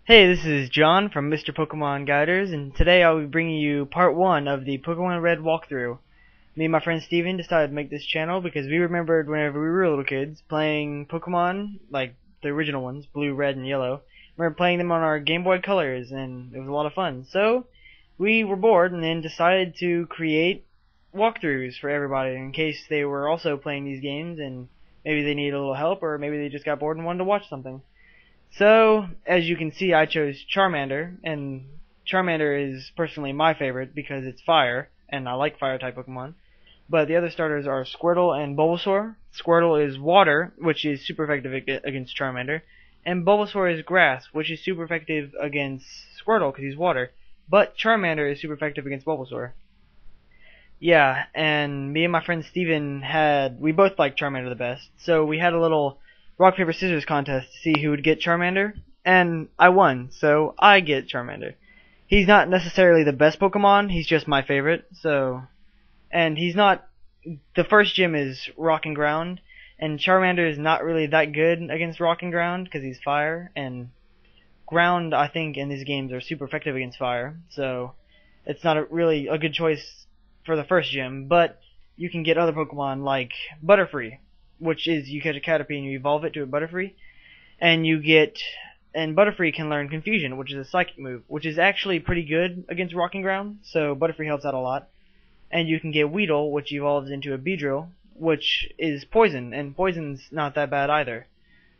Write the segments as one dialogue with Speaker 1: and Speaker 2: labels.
Speaker 1: Hey, this is John from Mr. Pokemon Guiders, and today I'll be bringing you part 1 of the Pokemon Red walkthrough. Me and my friend Steven decided to make this channel because we remembered whenever we were little kids playing Pokemon, like the original ones, blue, red, and yellow. We were playing them on our Game Boy Colors, and it was a lot of fun. So, we were bored and then decided to create walkthroughs for everybody in case they were also playing these games and maybe they needed a little help or maybe they just got bored and wanted to watch something. So, as you can see, I chose Charmander, and Charmander is personally my favorite because it's fire, and I like fire-type Pokemon. But the other starters are Squirtle and Bulbasaur. Squirtle is water, which is super effective against Charmander, and Bulbasaur is grass, which is super effective against Squirtle because he's water. But Charmander is super effective against Bulbasaur. Yeah, and me and my friend Steven we both liked Charmander the best, so we had a little rock, paper, scissors contest to see who would get Charmander, and I won, so I get Charmander. He's not necessarily the best Pokemon, he's just my favorite, and he's not, the first gym is Rock and Ground, and Charmander is not really that good against Rock and Ground, because he's fire, and Ground, I think, in these games are super effective against fire, so it's not really a good choice for the first gym, but you can get other Pokemon like Butterfree, which is you catch a Caterpie and you evolve it to a Butterfree, and Butterfree can learn Confusion, which is a psychic move, which is actually pretty good against Rock and Ground, so Butterfree helps out a lot. And you can get Weedle, which evolves into a Beedrill, which is poison, and poison's not that bad either.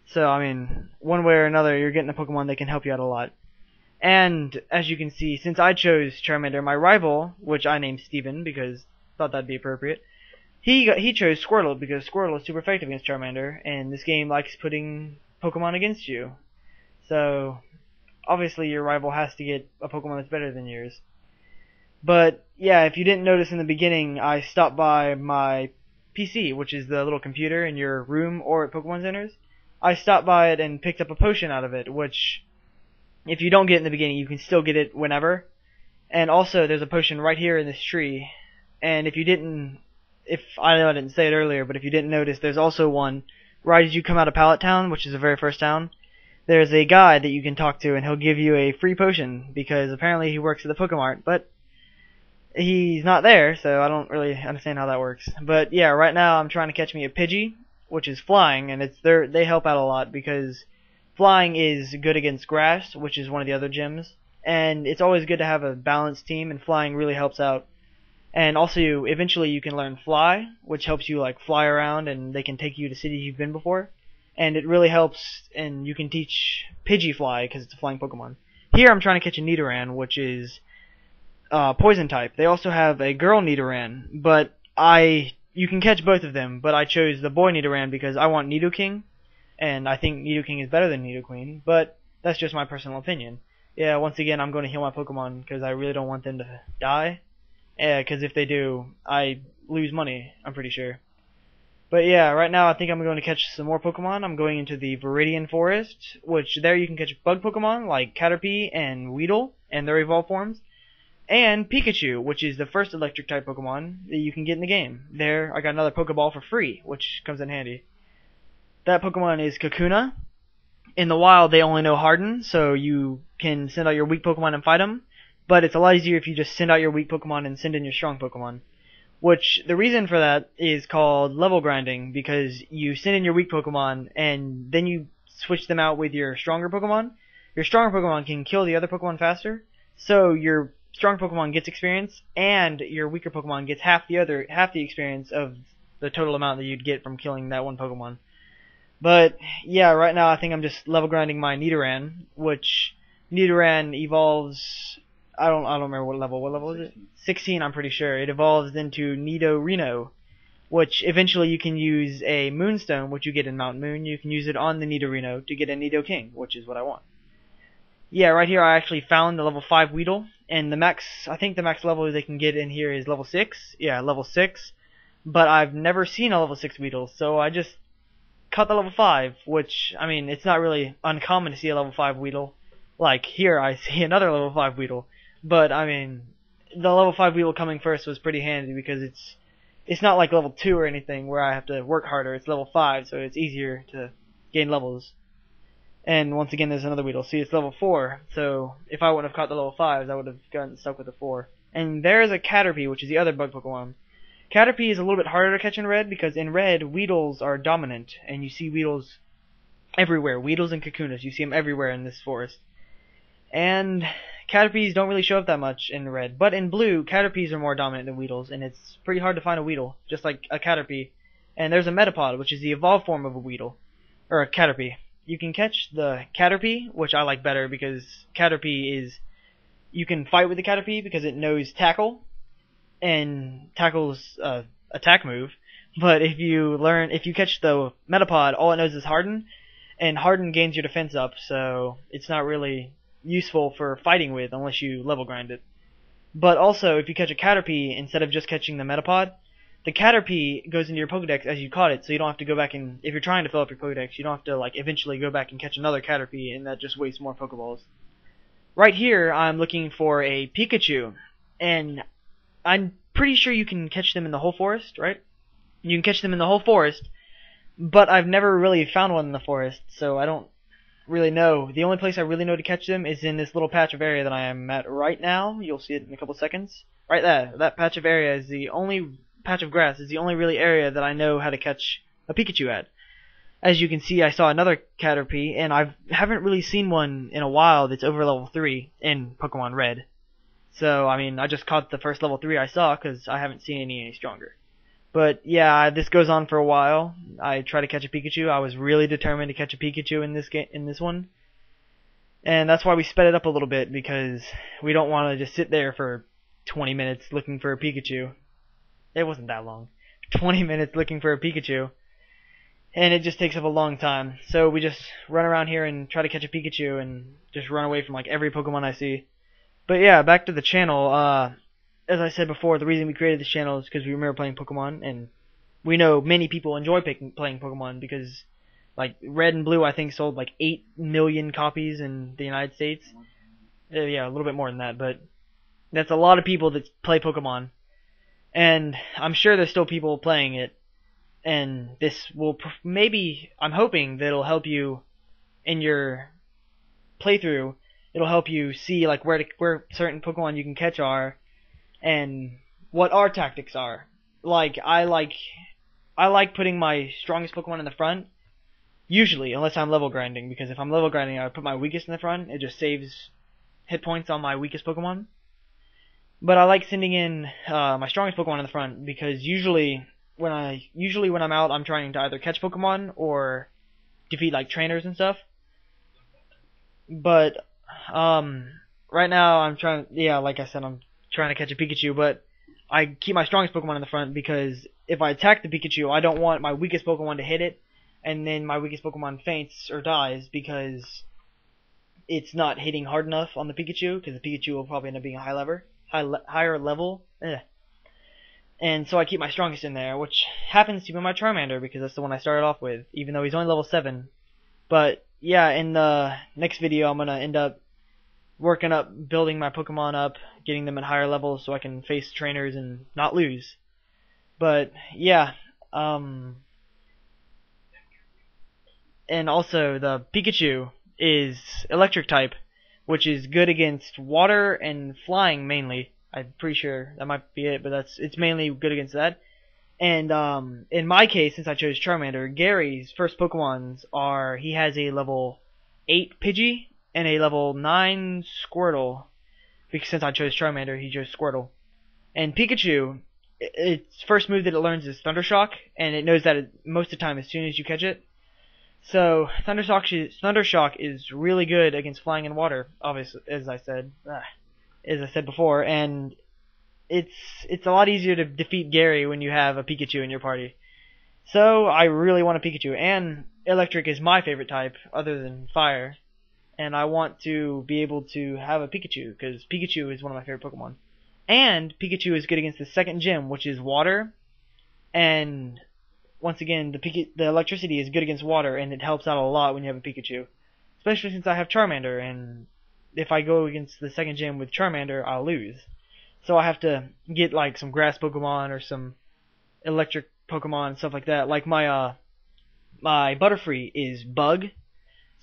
Speaker 1: So, I mean, one way or another, you're getting a Pokemon that can help you out a lot. And, as you can see, since I chose Charmander, my rival, which I named Steven because I thought that'd be appropriate, he chose Squirtle because Squirtle is super effective against Charmander, and this game likes putting Pokemon against you. So, obviously your rival has to get a Pokemon that's better than yours. But, yeah, if you didn't notice in the beginning, I stopped by my PC, which is the little computer in your room or at Pokemon Centers. I stopped by it and picked up a potion out of it, which, if you don't get it in the beginning, you can still get it whenever. And also, there's a potion right here in this tree. And I know I didn't say it earlier, but if you didn't notice, there's also one right as you come out of Pallet Town, which is the very first town. There's a guy that you can talk to, and he'll give you a free potion, because apparently he works at the Pokemart, but he's not there, so I don't really understand how that works. But yeah, right now I'm trying to catch me a Pidgey, which is flying, and they help out a lot, because flying is good against grass, which is one of the other gyms, and it's always good to have a balanced team, and flying really helps out. And also, eventually you can learn Fly, which helps you like fly around, and they can take you to cities you've been before. And it really helps, and you can teach Pidgey because it's a flying Pokemon. Here I'm trying to catch a Nidoran, which is poison type. They also have a girl Nidoran, but you can catch both of them, but I chose the boy Nidoran because I want Nidoking, and I think Nidoking is better than Nidoqueen, but that's just my personal opinion. Yeah, once again, I'm going to heal my Pokemon because I really don't want them to die. Yeah, because if they do, I lose money, I'm pretty sure. But yeah, right now I think I'm going to catch some more Pokemon. I'm going into the Viridian Forest, which there you can catch bug Pokemon like Caterpie and Weedle and their evolved forms. And Pikachu, which is the first electric type Pokemon that you can get in the game. There, I got another Pokeball for free, which comes in handy. That Pokemon is Kakuna. In the wild, they only know Harden, so you can send out your weak Pokemon and fight them. But it's a lot easier if you just send out your weak Pokemon and send in your strong Pokemon. Which, the reason for that is called level grinding, because you send in your weak Pokemon, and then you switch them out with your stronger Pokemon. Your stronger Pokemon can kill the other Pokemon faster, so your strong Pokemon gets experience, and your weaker Pokemon gets half the experience of the total amount that you'd get from killing that one Pokemon. But, yeah, right now I think I'm just level grinding my Nidoran, which Nidoran evolves, I don't remember what level is it? 16, I'm pretty sure. It evolves into Nidorino, which eventually you can use a Moonstone, which you get in Mount Moon. You can use it on the Nidorino to get a Nidoking, which is what I want. Yeah, right here I actually found the level 5 Weedle, and I think the max level they can get in here is level 6. Yeah, level 6. But I've never seen a level 6 Weedle, so I just caught the level 5, which, I mean, it's not really uncommon to see a level 5 Weedle. Like, here I see another level 5 Weedle. But, I mean, the level 5 Weedle coming first was pretty handy because it's not like level 2 or anything where I have to work harder. It's level 5, so it's easier to gain levels. And once again, there's another Weedle. See, it's level 4, so if I wouldn't have caught the level 5s, I would have gotten stuck with the 4. And there's a Caterpie, which is the other bug Pokemon. Caterpie is a little bit harder to catch in Red, because in Red, Weedles are dominant, and you see Weedles everywhere. Weedles and Kakunas, you see them everywhere in this forest. And Caterpies don't really show up that much in Red, but in Blue, Caterpies are more dominant than Weedles, and it's pretty hard to find a Weedle, just like a Caterpie. And there's a Metapod, which is the evolved form of a Weedle, or a Caterpie. You can catch the Caterpie, which I like better because Caterpie is, you can fight with the Caterpie because it knows Tackle, and Tackle's attack move. But if you catch the Metapod, all it knows is Harden, and Harden gains your defense up, so it's not really useful for fighting with unless you level grind it. But also, if you catch a Caterpie instead of just catching the Metapod, the Caterpie goes into your Pokedex as you caught it, so you don't have to go back and, if you're trying to fill up your Pokedex, you don't have to like eventually go back and catch another Caterpie, and that just wastes more Pokeballs. Right here, I'm looking for a Pikachu, and I'm pretty sure you can catch them in the whole forest, right? You can catch them in the whole forest, but I've never really found one in the forest, so I don't really know. The only place I really know to catch them is in this little patch of area that I am at right now. You'll see it in a couple seconds. Right there, that patch of area is the only patch of grass, is the only really area that I know how to catch a Pikachu at. As you can see, I saw another Caterpie, and I haven't really seen one in a while that's over level 3 in Pokemon Red. So, I mean, I just caught the first level 3 I saw, because I haven't seen any stronger. But, yeah, this goes on for a while. I try to catch a Pikachu. I was really determined to catch a Pikachu in this one. And that's why we sped it up a little bit, because we don't want to just sit there for 20 minutes looking for a Pikachu. It wasn't that long. 20 minutes looking for a Pikachu. And it just takes up a long time. So we just run around here and try to catch a Pikachu and just run away from like every Pokemon I see. But yeah, back to the channel. As I said before, the reason we created this channel is because we remember playing Pokemon, and we know many people enjoy playing Pokemon because like Red and Blue I think sold like 8 million copies in the United States. Yeah, a little bit more than that, but that's a lot of people that play Pokemon. And I'm sure there's still people playing it, and this will maybe, I'm hoping that it'll help you in your playthrough. It'll help you see like where certain Pokemon you can catch are, and what our tactics are. Like I like putting my strongest Pokemon in the front, usually, unless I'm level grinding, because if I'm level grinding, I put my weakest in the front. It just saves hit points on my weakest Pokemon. But I like sending in my strongest Pokemon in the front because usually when I'm out, I'm trying to either catch Pokemon or defeat like trainers and stuff. But right now I'm trying, yeah, like I said, I'm trying to catch a Pikachu, but I keep my strongest Pokemon in the front because if I attack the Pikachu, I don't want my weakest Pokemon to hit it, and then my weakest Pokemon faints or dies because it's not hitting hard enough on the Pikachu, because the Pikachu will probably end up being a higher level. And so I keep my strongest in there, which happens to be my Charmander, because that's the one I started off with, even though he's only level 7. But yeah, in the next video I'm going to end up working up, building my Pokemon up, getting them at higher levels so I can face trainers and not lose. But yeah, and also the Pikachu is electric type, which is good against water and flying mainly. I'm pretty sure that might be it, but it's mainly good against that. And in my case, since I chose Charmander, Gary's first Pokemons are, he has a level 8 Pidgey and a level 9 Squirtle. Because since I chose Charmander, he chose Squirtle. And Pikachu, its first move that it learns is Thundershock, and it knows that most of the time as soon as you catch it. So Thundershock is really good against flying and water, obviously, as I said before, and it's a lot easier to defeat Gary when you have a Pikachu in your party. So I really want a Pikachu, and Electric is my favorite type other than Fire, and I want to be able to have a Pikachu because Pikachu is one of my favorite Pokemon. And Pikachu is good against the second gym, which is water, and once again, the electricity is good against water, and it helps out a lot when you have a Pikachu. Especially since I have Charmander, and if I go against the second gym with Charmander, I'll lose. So I have to get like some grass Pokemon or some electric Pokemon and stuff like that. Like my Butterfree is Bug,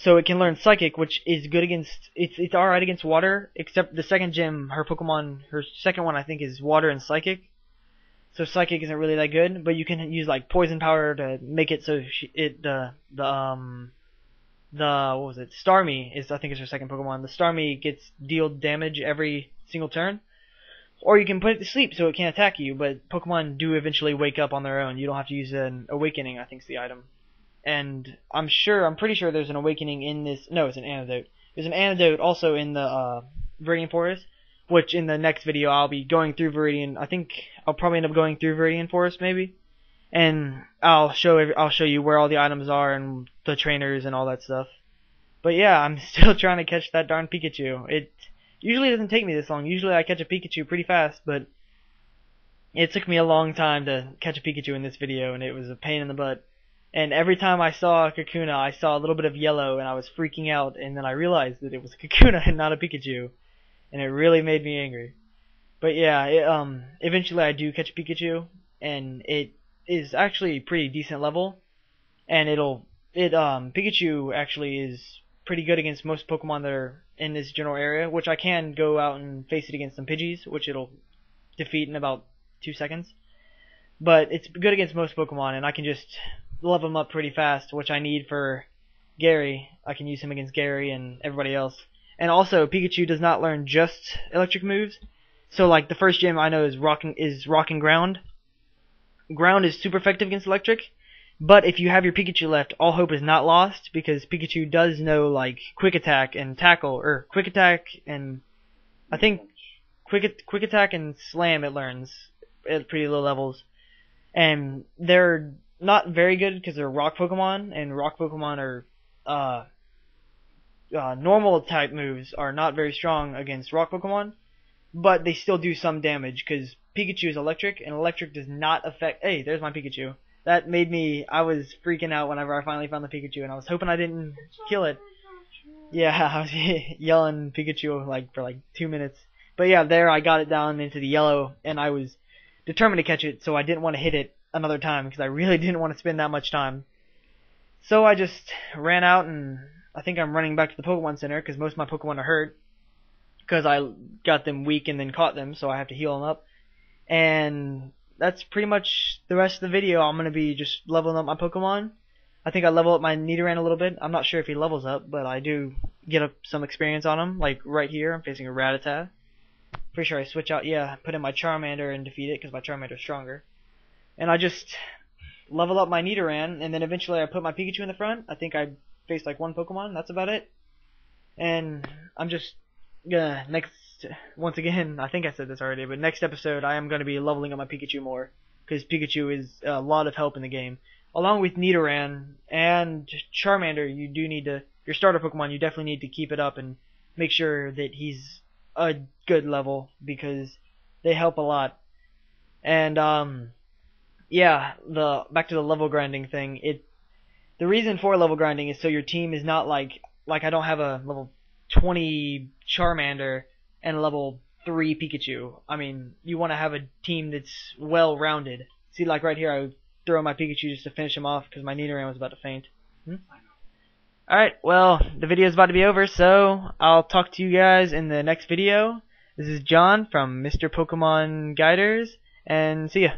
Speaker 1: So it can learn Psychic, which is good against, it's alright against water, except the second gym, her second one I think is water and Psychic. So Psychic isn't really that good, but you can use like Poison Power to make it so what was it? Starmie I think is her second Pokemon. The Starmie gets dealt damage every single turn. Or you can put it to sleep so it can't attack you, but Pokemon do eventually wake up on their own. You don't have to use an Awakening, I think is the item. And I'm pretty sure there's an Awakening in this. No, it's an Antidote. There's an Antidote also in the Viridian Forest, which in the next video I'll be going through Viridian. I think I'll probably end up going through Viridian Forest maybe, and I'll show you where all the items are and the trainers and all that stuff. But yeah, I'm still trying to catch that darn Pikachu. It usually doesn't take me this long. Usually I catch a Pikachu pretty fast, but it took me a long time to catch a Pikachu in this video, and it was a pain in the butt. And every time I saw a Kakuna, I saw a little bit of yellow, and I was freaking out, and then I realized that it was a Kakuna and not a Pikachu, and it really made me angry. But yeah, eventually I do catch a Pikachu, and it is actually a pretty decent level, and Pikachu actually is pretty good against most Pokemon that are in this general area, which I can go out and face it against some Pidgeys, which it'll defeat in about 2 seconds. But it's good against most Pokemon, and I can just level them up pretty fast, which I need for Gary. I can use him against Gary and everybody else. And also, Pikachu does not learn just electric moves. So like the first gym I know is Rock and Ground. Ground is super effective against electric, but if you have your Pikachu left, all hope is not lost, because Pikachu does know like Quick Attack and Tackle, or Quick Attack and I think Quick Attack and Slam it learns at pretty low levels. And they're not very good because they're rock Pokemon, and rock Pokemon are normal type moves are not very strong against rock Pokemon, but they still do some damage because Pikachu is electric, and electric does not affect. Hey, there's my Pikachu. That made me. I was freaking out whenever I finally found the Pikachu, and I was hoping I didn't kill it. Yeah, I was yelling Pikachu for 2 minutes. But yeah, there I got it down into the yellow, and I was determined to catch it, so I didn't want to hit it another time because I really didn't want to spend that much time. So I just ran out, and I think I'm running back to the Pokemon Center because most of my Pokemon are hurt because I got them weak and then caught them, so I have to heal them up. And that's pretty much the rest of the video. I'm going to be just leveling up my Pokemon. I think I level up my Nidoran a little bit. I'm not sure if he levels up, but I do get some experience on him. Like right here, I'm facing a Rattata. Pretty sure I switch out, put in my Charmander and defeat it because my Charmander is stronger. And I just level up my Nidoran, and then eventually I put my Pikachu in the front. I think I faced like one Pokemon, that's about it. And I'm just gonna, once again, I think I said this already, but next episode I am going to be leveling up my Pikachu more, because Pikachu is a lot of help in the game. Along with Nidoran and Charmander, you do need to, your starter Pokemon, you definitely need to keep it up and make sure that he's a good level, because they help a lot. And yeah, back to the level grinding thing. The reason for level grinding is so your team is not like I don't have a level 20 Charmander and a level 3 Pikachu. I mean, you want to have a team that's well rounded. See, like right here, I throw my Pikachu just to finish him off because my Nidoran was about to faint. Alright, well, the video is about to be over, so I'll talk to you guys in the next video. This is John from Mr. Pokemon Guiders, and see ya.